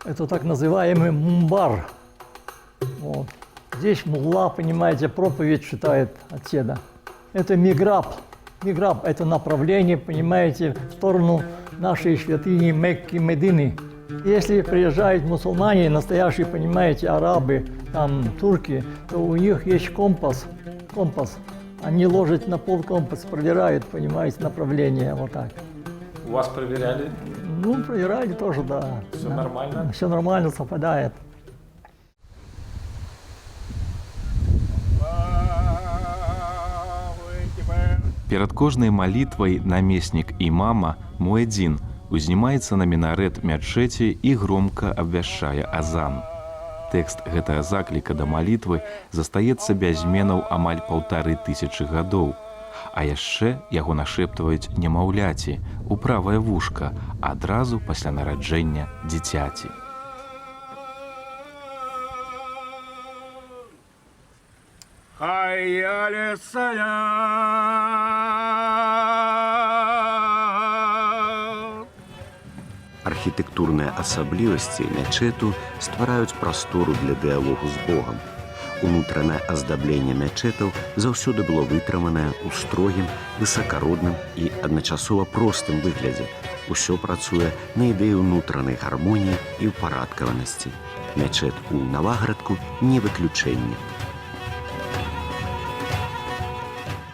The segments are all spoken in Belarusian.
Это так называемый мумбар. Вот. Здесь мулла, понимаете, проповедь читает отседа. Это миграб. Миграб – это направление, понимаете, в сторону нашей святыни Мекки, Медины. Если приезжают мусульмане, настоящие, понимаете, арабы, там, турки, то у них есть компас. Они ложат на пол компас, проверяют, понимаете, направление, вот так. У вас проверяли? Ну, проверяли тоже, да. Все да. нормально? Все нормально, совпадает. Перад кожнай малітвай намеснік імама муэдзін узнімаецца на мінарэт мячэці і громка абвяшчае азан. Тэкст гэтага закліка да малітвы застаецца без зменаў амаль 1500 гадоў. А яшчэ яго нашэптваюць немаўляці у правае вушка адразу пасля нараджэння дзіцяці. Архітэктурныя асаблівасці мячэту ствараюць прастору для дыялогу з Богам. Унутранае аздабленне мячэтаў заўсёды было вытрыманае ў строгім, высакародным і адначасова простым выглядзе. Усё працуе на ідэі ўнутранай гармоніі і ўпарадкаванасці. Мячэт у Наваградку не выключэнне.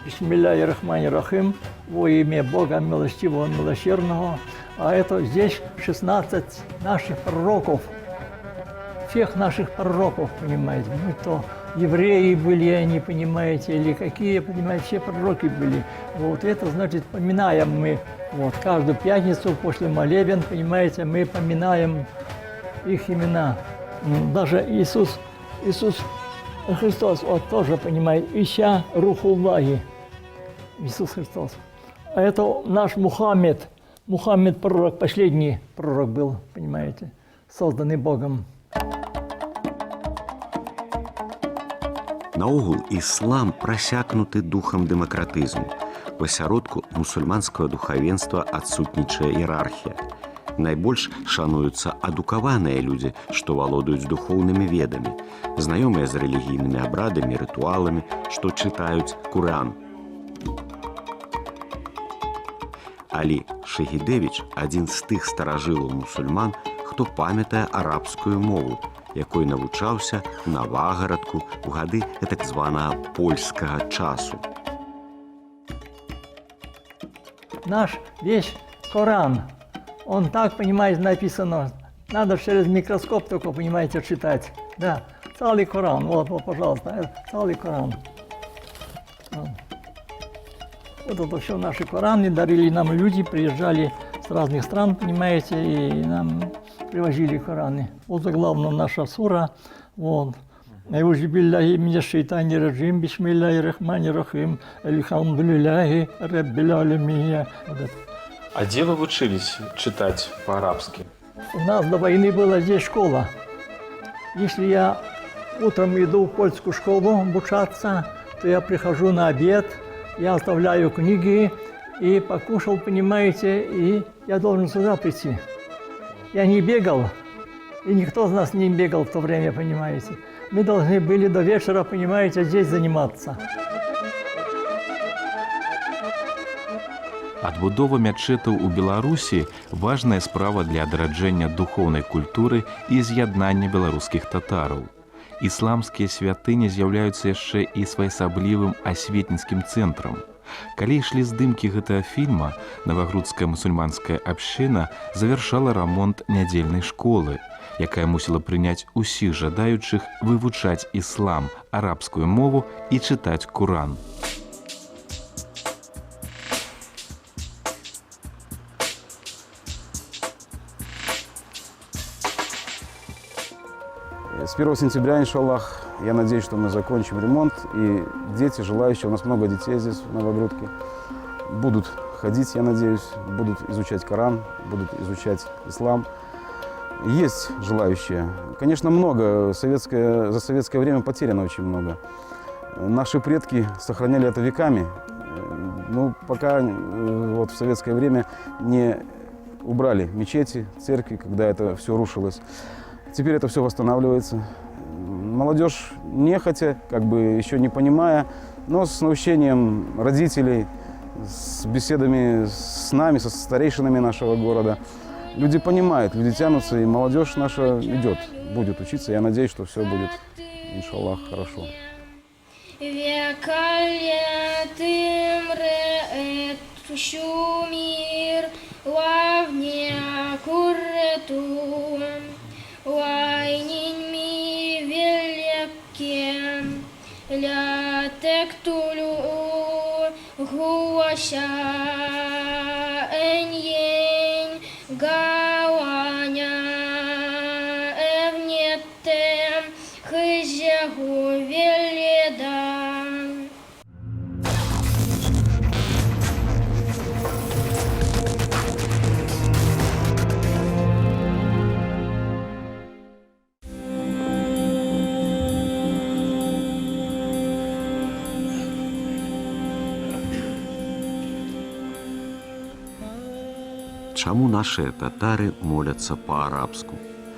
Бисмилляхи-рахмани-рахим, во имя Бога милостивого, милосердного. А это здесь 16 наших пророков, всех наших пророков, понимаете. Мы то евреи были, они, понимаете, или какие, понимаете, все пророки были. Вот это, значит, поминаем мы. Вот каждую пятницу после молебен, понимаете, мы поминаем их имена. Даже Иисус Христос, вот тоже, понимаете, Ища Рухуллахи, Иисус Христос. А это наш Мухаммед пророк, последний пророк был, понимаете, созданный Богом. Наогул іслам прасякнуты духам дэмакратызму. У асяродку мусульманскага духавенства адсутнічае іерархія. Найбольш шануюцца адукаваныя людзі, што валодаюць духоўнымі ведамі, знаёмыя з рэлігійнымі абрадамі, рытуаламі, што чытаюць Куран. Алі Шахідэвіч – адзін з тых старажылаў мусульман, хто памятае арабскую мову, якой навучаўся ў Наваградку ў гады так званага польскага часу. Наш весь Коран, он так, понимаете, написано, надо через микроскоп только, понимаете, читать. Да, целый Коран, вот, пожалуйста, целый Коран. Вот это все наши Кораны дарили нам люди, приезжали с разных стран, понимаете, и нам привозили Кораны. Вот главное наша сура, вот. А'узу биллахи минаш шайтани раджим, бисмиллахи-рахмани-рахим, альхамдулиллахи раббил аламин. А где вы учились читать по-арабски? У нас до войны была здесь школа. Если я утром иду в польскую школу обучаться, то я прихожу на обед, я оставляю книги и покушал, понимаете, и я должен сюда прийти. Я не бегал, и никто из нас не бегал в то время, понимаете. Мы должны были до вечера, понимаете, здесь заниматься. Адбудова мячэтаў у Беларусі важная справа для адраджэння духоўнай культуры і з'яднання беларускіх татараў. Ісламскія святыні з'яўляюцца яшчэ і своеасаблівым асветніцкім цэнтрам. Калі ішлі здымкі гэтага фільма, навагрудская мусульманская абшчына завяршала рамонт нядзельнай школы, якая мусіла прыняць усіх жадаючых вывучаць іслам, арабскую мову і чытаць Куран. С 1 сентября, иншаллах, я надеюсь, что мы закончим ремонт, и дети, желающие, у нас много детей здесь, в Новогрудке, будут ходить, я надеюсь, будут изучать Коран, будут изучать ислам. Есть желающие. Конечно, много. За советское время потеряно очень много. Наши предки сохраняли это веками. Ну, пока вот в советское время не убрали мечети, церкви, когда это все рушилось. Теперь это все восстанавливается. Молодежь нехотя, как бы еще не понимая, но с наущением родителей, с беседами с нами, со старейшинами нашего города, люди понимают, люди тянутся, и молодежь наша идет, будет учиться. Я надеюсь, что все будет, иншаллах, хорошо. Чаму нашыя татары моляцца па-арабску?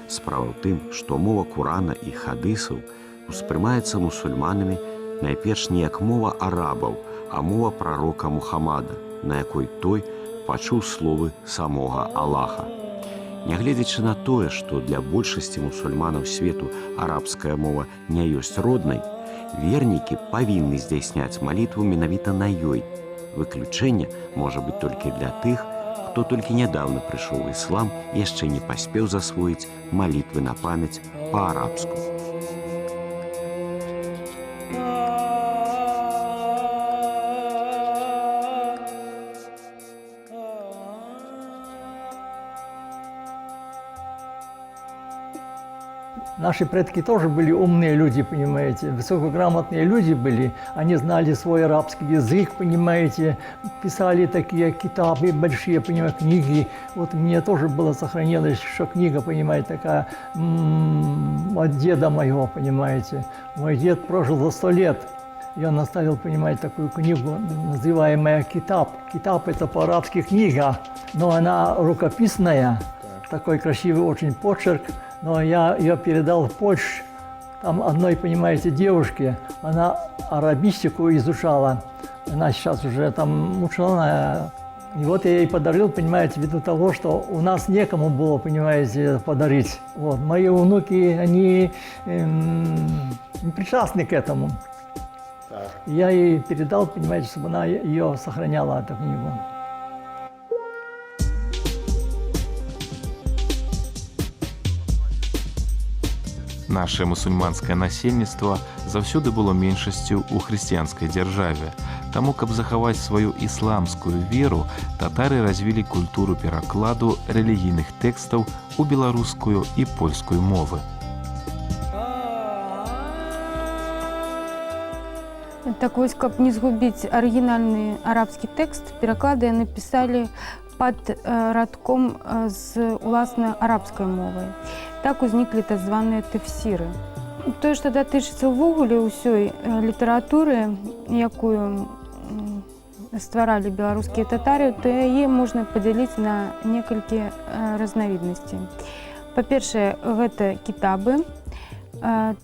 Справа ў тым, што мова Курана і хадысаў успрымаецца мусульманамі найперш не як мова арабаў, а мова прарока Мухаммада, на якой той пачуў словы самога Аллаха. Нягледзячы на тое, што для большасці мусульманаў свету арабская мова не ёсць роднай, вернікі павінны здзяйсняць малітву менавіта на ёй. Выключэнне можа быць толькі для тых, хто толькі нядаўна прыйшоў у іслам і яшчэ не паспеў засвоіць малітвы на памяць па-арабску. Наши предки тоже были умные люди, понимаете, высокограмотные люди были. Они знали свой арабский язык, понимаете, писали такие китабы большие, понимаете, книги. Вот мне тоже было сохранилось, что книга, понимаете, такая от деда моего, понимаете. Мой дед прожил за 100 лет. И он оставил, понимаете, такую книгу, называемая «Китаб». «Китаб» — это по-арабски книга, но она рукописная, такой красивый очень почерк. Но я ее передал в Польшу, там одной, понимаете, девушке, она арабистику изучала, она сейчас уже там ученая. И вот я ей подарил, понимаете, ввиду того, что у нас некому было, понимаете, подарить. Вот. Мои внуки, они не причастны к этому. Я ей передал, понимаете, чтобы она ее сохраняла, эту книгу. Наше мусульманскае насельніцтва заўсёды было меншасцю ў хрысціянскай дзяржаве. Таму, каб захаваць сваю ісламскую веру, татары развілі культуру перакладу рэлігійных тэкстаў у беларускую і польскую мовы. Так вось, каб не згубіць арыгінальны арабскі тэкст, пераклады яны пісалі пад радком з уласна арабскай мовай. Так узніклі так званыя тэфсіры. Тое, што датычыцца ўвогуле ўсёй літаратуры, якую стваралі беларускія татары, то яе можна падзяліць на некалькі разнавіднасцей. Па-першае, гэта кітабы,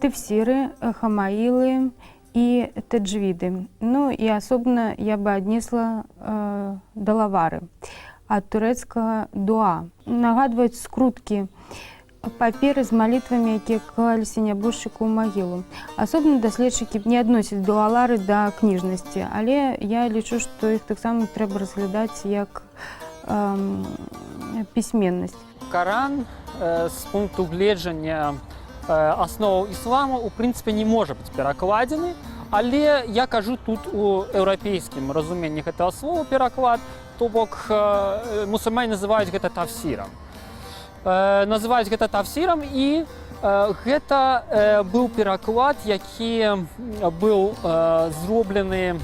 тэфсіры, хамаілы і таджвіды. Ну і асобна я бы аднесла далавары ад турэцкага дуа. Нагадваюць скруткі паперы з малітвамі, якія клаліся нябожчыку ў магілу. Асобна даследчыкі не адносяць дуалары да кніжнасці, але я лічу, што іх таксама трэба разглядаць як пісьменнасць. Коран з пункту гледжання асноваў ісламу у прынцыпе не можа быць перакладзены, але я кажу тут у еўрапейскім разуменні гэтага слова пераклад, то бок мусульмане называюць гэта тафсірам. Называюць гэта тафсірам і Гэта быў пераклад, які быў зроблены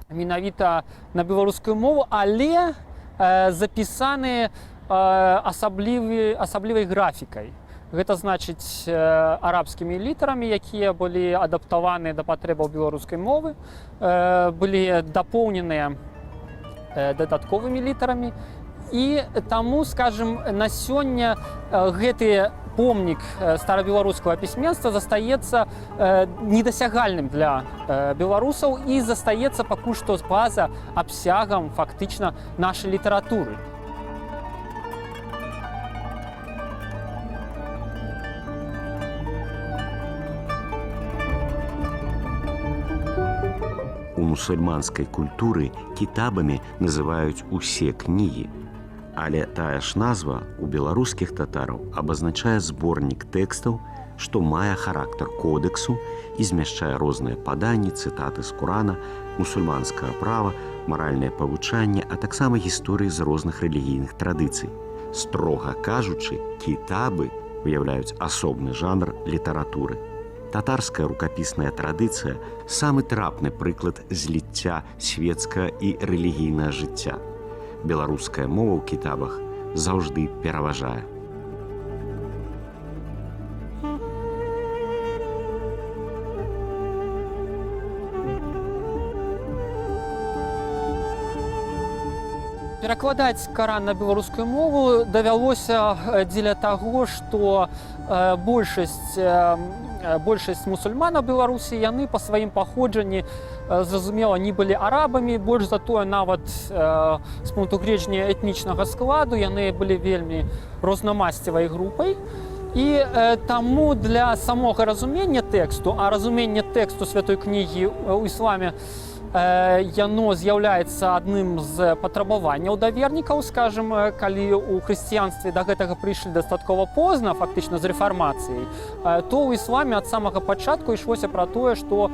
менавіта на беларускую мову, але запісаны асаблівай графікай. Гэта значыць арабскімі літарамі, якія былі адаптаваны да патрэбаў беларускай мовы, былі дапоўненыя дадатковымі літарамі. І таму, скажем, на сёння гэты помнік старабеларускага пісьменства застаецца недасягальным для беларусаў і застаецца пакуль што па-за абсягам фактычна нашай літаратуры. У мусульманскай культуры кітабамі называюць усе кнігі. Але тая ж назва у беларускіх татараў абазначае зборнік тэкстаў, што мае характар кодэксу і змяшчае розныя паданні, цытаты з Курана, мусульманскае права, маральнае павучанне, а таксама гісторыі з розных рэлігійных традыцый. Строга кажучы, кітабы уяўляюць асобны жанр літаратуры. Татарская рукапісная традыцыя – самы трапны прыклад зліцця свецкага і рэлігійнага жыцця. Беларуская мова ў кітабах заўжды пераважае. Перакладаць Каран на беларускую мову давялося дзеля таго, што большасць мусульманаў Беларусі, яны па сваім паходжанні, зразумела, не былі арабамі, больш за тое нават з пункту гледжання этнічнага складу, яны былі вельмі рознамасцевай групай. І таму для самога разумення тэксту, а разуменне тэксту святой кнігі ў ісламе, яно з'яўляецца адным з патрабаванняў да вернікаў, скажем, калі ў хрысціянстве да гэтага прыйшлі дастаткова позна, фактычна з рэфармацыяй, то ў ісламе ад самага пачатку ішлося пра тое, што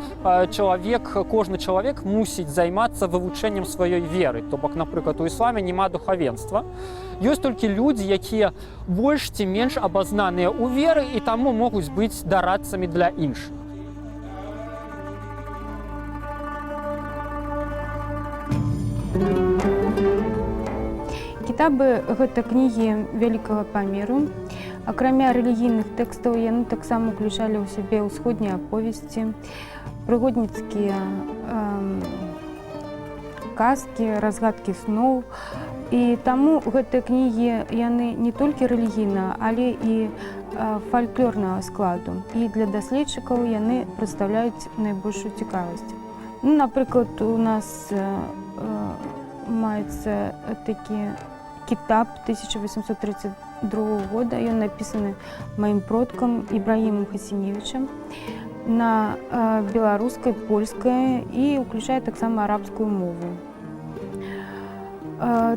кожны чалавек мусіць займацца вывучэннем сваёй веры. То бок, напрыклад, у ісламе няма духавенства. Ёсць толькі людзі, якія больш ці менш абазнаныя ў веры і таму могуць быць дарадцамі для іншых. Кітабы – гэта кнігі вялікага памеру. Акрамя рэлігійных тэкстаў, яны таксама ўключалі ў сябе ўсходнія аповесці, прыгодніцкія казкі, разгадкі сноў. І таму гэтыя кнігі, яны не толькі рэлігійнага, але і фальклорнага складу. І для даследчыкаў яны прадстаўляюць найбольшую цікавасць. Напрыклад, у нас маецца такі кітаб 1832 года. Ён напісаны маім продкам Ібрагімам Хасіневічам на беларускай, польскай і ўключае таксама арабскую мову.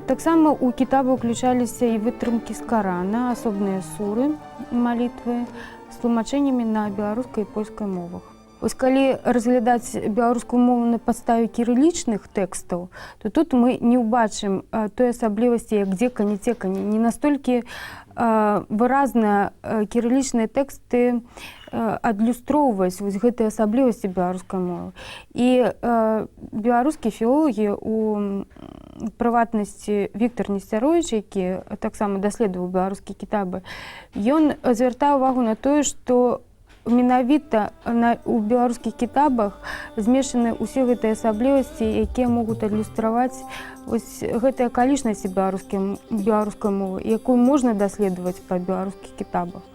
Таксама ў кітабы ўключаліся і вытрымкі з Карана, асобныя суры, малітвы з тлумачэннямі на беларускай і польскай мовах. Вось калі разглядаць беларускую мову на падставе кірылічных тэкстаў, то тут мы не ўбачым той асаблівасці, як дзеканне, цеканне. Не настолькі выразна кірылічныя тэксты адлюстроўваюць вось гэтыя асаблівасці беларускай мовы. І беларускія філолагі, у прыватнасці Віктар Несцяровіч, які таксама даследаваў беларускія кітабы, ён звяртае ўвагу на тое, што менавіта у беларускіх кітабах змешаны ўсе гэтыя асаблівасці, якія могуць адлюстраваць гэтыя акалічнасці беларускай мовы, якую можна даследаваць па беларускіх кітабах.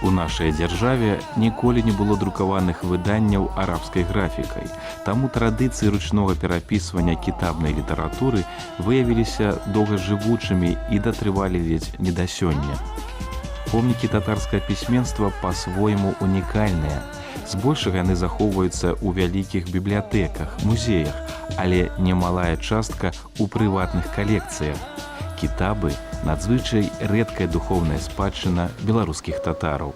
У нашай дзяржаве ніколі не было друкаваных выданняў арабскай графікай, таму традыцыі ручнога перапісвання кітабнай літаратуры выявіліся доўгажывучымі і датрывалі ледзь не да сёння. Помнікі татарскага пісьменства па-свойму унікальныя. Збольшага яны захоўваюцца ў вялікіх бібліятэках, музеях, але немалая частка ў прыватных калекцыях. Кітабы – надзвычай рэдкая духоўная спадчына беларускіх татараў.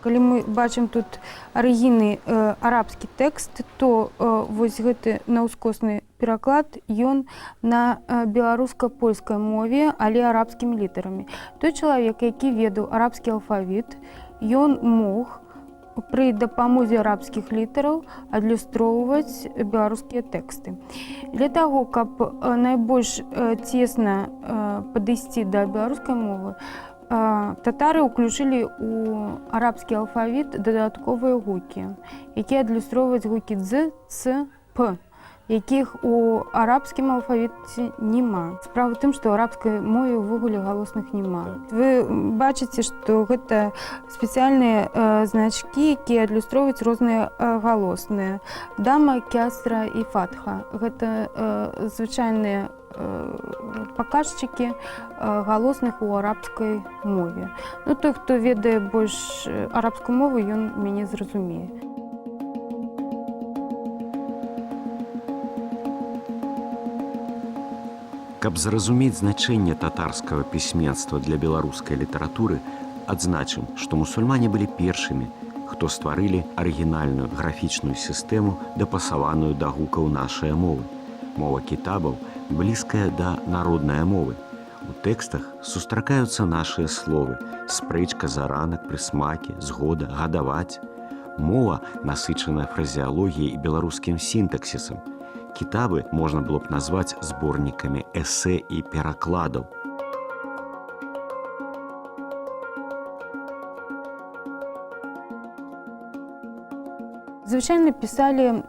Калі мы бачым тут арыгінны арабскі тэкст, то вось гэты наўскосны пераклад ён на беларуска-польскай мове, але арабскімі літарамі. Той чалавек, які ведаў арабскі алфавіт, ён мог пры дапамозе арабскіх літараў адлюстроўваць беларускія тэксты. Для таго, каб найбольш цесна падысці да беларускай мовы, татары ўключылі ў арабскі алфавіт дадатковыя гукі, якія адлюстроўваюць гукі «дз», «ц», «п», якіх у арабскім алфавіце няма. Справа ў тым, што ў арабскай мове ўвогуле галосных няма. Вы бачыце, што гэта спецыяльныя значкі, якія адлюстроўваюць розныя галосныя. Дама, кясра і фатха. Гэта звычайныя паказчыкі галосных у арабскай мове. Ну, той, хто ведае больш арабскую мову, ён мяне зразумее. Каб зразумець значэнне татарскага пісьменства для беларускай літаратуры, адзначым, што мусульмане былі першымі, хто стварылі арыгінальную графічную сістэму, дапасаваную да гукаў нашай мовы. Мова кітабаў блізкая да народнай мовы. У тэкстах сустракаюцца нашыя словы: спрэчка, заранак, прысмакі, згода, гадаваць. Мова насычаная фразеалогіяй і беларускім сінтаксісам. Кітабы можна было б назваць зборнікамі эсэ і перакладаў. Звычайна пісалі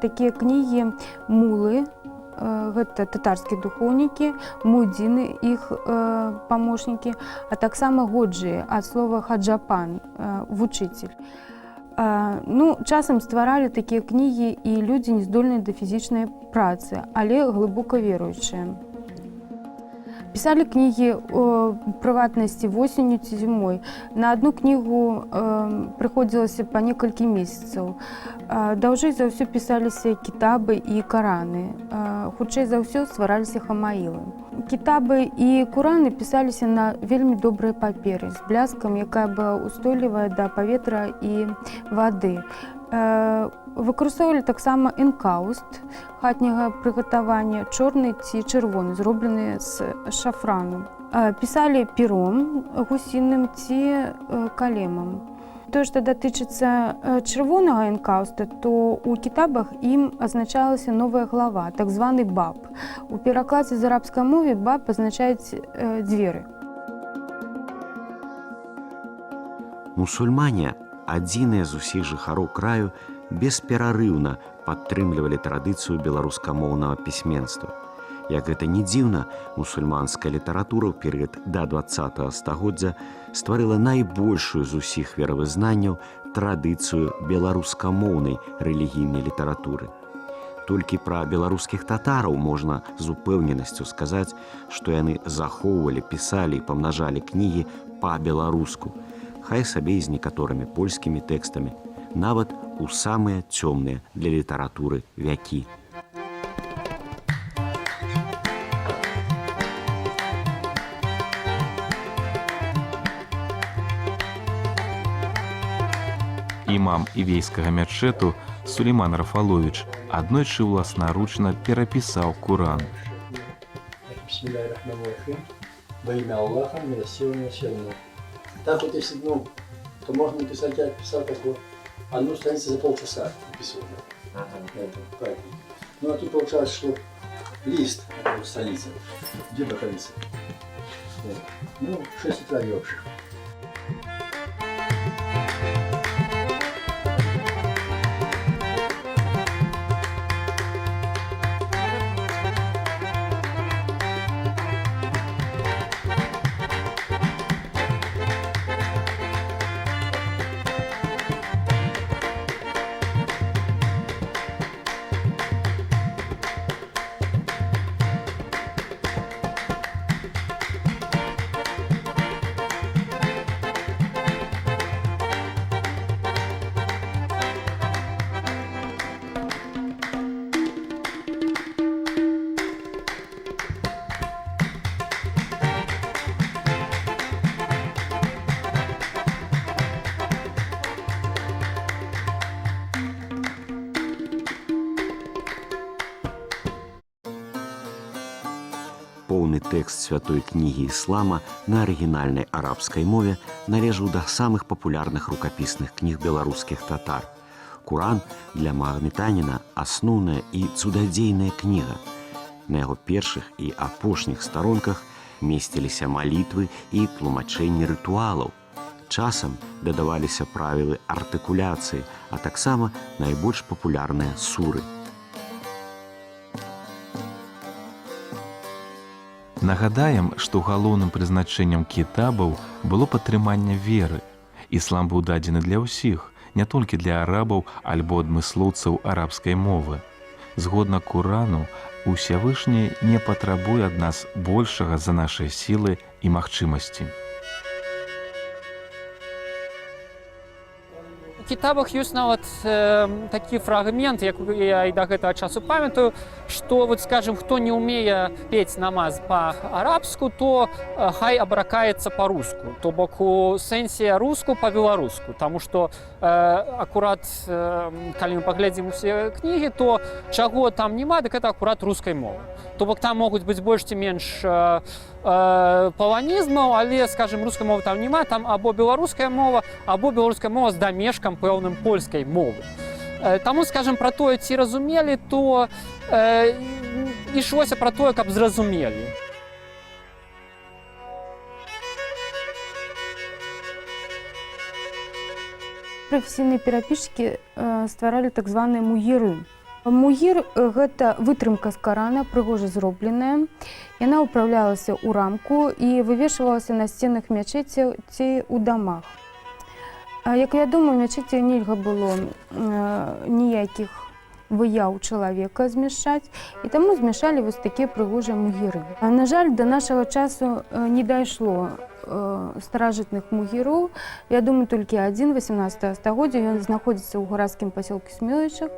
такія кнігі мулы, гэта татарскія духоўнікі, мудзіны, іх памочнікі, а таксама годжы, ад слова хаджапан, вучыцель. Ну, часам стваралі такія кнігі і людзі, не здольныя да фізічнай працы, але глыбока веруючыя. Пісалі кнігі у прыватнасці восенню ці зімой. На адну кнігу прыходзілася па некалькі месяцаў. Даўжэй за ўсё пісаліся кітабы і караны. Хутчэй за ўсё ствараліся хамаілы. Кітабы і кураны пісаліся на вельмі добрай паперы з бляскам, якая была устойлівая да паветра і вады. Выкарыстоўвалі таксама энкауст хатняга прыгатавання, чорны ці чырвоны, зроблены з шафрану. Пісалі пером гусіным ці калемам. Тое, што датычыцца чырвонага энкауста, то ў кітабах ім азначалася новая глава, так званы баб. У перакладзе з арабскай мовы баб азначаюць дзверы. Мусульмане, адзіныя з усіх жыхароў краю, бесперарыўна падтрымлівалі традыцыю беларускамоўнага пісьменства. Як гэта не дзіўна, мусульманская літаратура ў перыяд да 20-го стагоддзя стварыла найбольшую з усіх веравызнанняў традыцыю беларускамоўнай рэлігійнай літаратуры. Толькі пра беларускіх татараў можна з упэўненасцю сказаць, што яны захоўвалі, пісалі і памнажалі кнігі па-беларуску, хай сабе і з некаторымі польскімі тэкстамі, нават у самыя цёмныя для літаратуры вякі. Імам івейскага мячэту Сулейман Рафалович аднойчы ўласнаручна перапісаў Куран. Бисмиллахир-рахманир-рахим. Во имя Аллаха, милостивого милосердного. Так вот, если, то можно написать, я писал такое, одну страницу за полчаса написал. Ну, а тут получалось, что лист страницы, где находится. Ну, 6 утра ёбших. духоўны тэкст святой кнігі іслама на арыгінальнай арабскай мове належаў да самых папулярных рукапісных кніг беларускіх татар. Куран для магамітаніна асноўная і цудадзейная кніга. На яго першых і апошніх старонках месціліся малітвы і тлумачэнні рытуалаў. Часам дадаваліся правілы артыкуляцыі, а таксама найбольш папулярныя суры. Нагадаем, што галоўным прызначэннем кітабаў было падтрыманне веры. Іслам быў дадзены для ўсіх, не толькі для арабаў альбо адмыслоўцаў арабскай мовы. Згодна Курану, Усявышні не патрабуе ад нас большага за нашыя сілы і магчымасці. У кітабах ёсць нават такі фрагмент, як я і да гэтага часу памятаю, што, вот, скажем, хто не ўмее пець намаз па-арабску, то хай абракаецца па-руску, то бок у сэнсе руску па-беларуску, таму што акурат, калі мы паглядзім усе кнігі, то чаго там няма, дык гэта акурат рускай мовы. То бок там могуць быць больш ці менш паланізмаў, але, скажем, рускай мовы там няма, там або беларуская мова з дамешкам пэўным польскай мовы. Таму, скажем, пра тое, ці разумелі, то ішлося пра тое, каб зразумелі. Прафесійныя перапісчыкі стваралі так званыя мугіры. Мугір – гэта вытрымка з Карана, прыгожа зробленая. Яна ўпраўлялася ў рамку і вывешвалася на сценах мячэці ці ў дамах. Як вядома, у мячэці нельга было ніякіх выяў чалавека змяшчаць, і таму змяшалі вось такія прыгожыя мугіры. На жаль, да нашага часу не дайшло старажытных мугіроў. Я думаю, толькі адзін 18 стагоддзя, ён знаходзіцца ў гарадскім пасёлку Смілачах,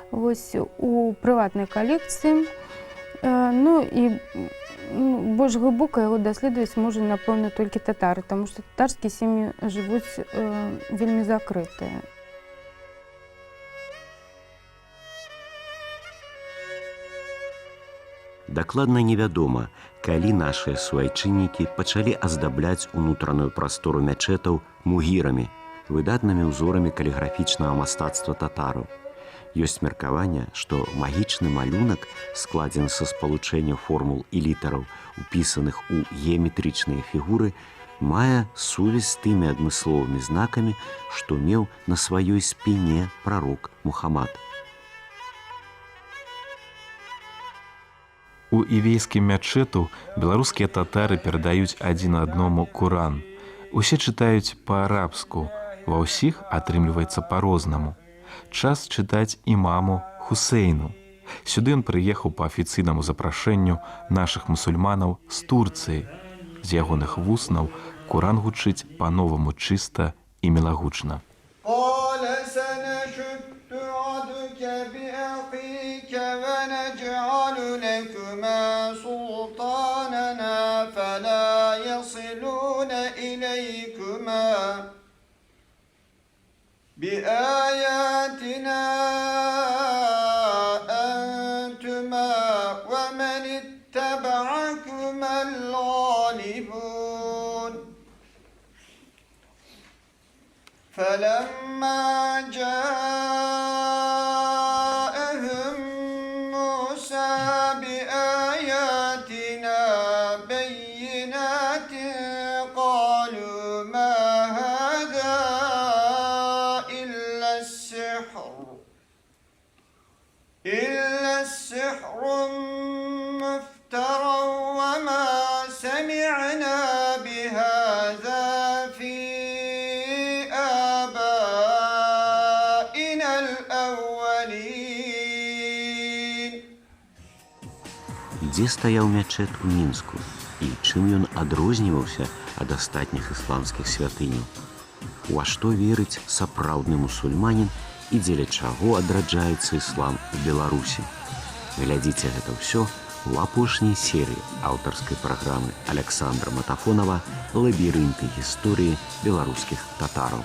вось у прыватнай калекцыі. Ну і больш глыбока яго даследаваць можа, напэўна, толькі татары, таму што татарскія сем'і жывуць вельмі закрытыя. Дакладна невядома, калі нашыя суайчыннікі пачалі аздабляць унутраную прастору мячэтаў мугірамі, выдатнымі ўзорамі каліграфічнага мастацтва татараў. Ёсць меркаванне, што магічны малюнак, складзены са спалучэння формул і літараў, упісаных у геаметрычныя фігуры, мае сувязь з тымі адмысловымі знакамі, што меў на сваёй спіне прарок Мухаммад. У івейскім мячэту беларускія татары перадаюць адзін аднаму Куран. Усе чытаюць па-арабску, ва ўсіх атрымліваецца па-рознаму. Час чытаць імаму Хусейну. Сюды ён прыехаў па афіцыйнаму запрашэнню нашых мусульманаў з Турцыі. З ягоных вуснаў Куран гучыць па-новаму чыста і мілагучна. بآياتنا أنتما ومن اتبعكما الغالبون فلما جاءهم موسى بآياتنا بينات قالوا ما هذا إلا السحر مفترى وما سمعنا بهذا في آبائنا الأولين. Дзе стаяў мячэт у Мінску і чым ён адрозніваўся ад астатніх ісламскіх святыняў? Ва што верыць сапраўдны мусульманін і дзеля чаго адраджаецца іслам у Беларусі? Глядзіце гэта ўсё у апошняй серыі аўтарскай праграмы Александра Матафонова «Лабірынты гісторыі беларускіх татараў».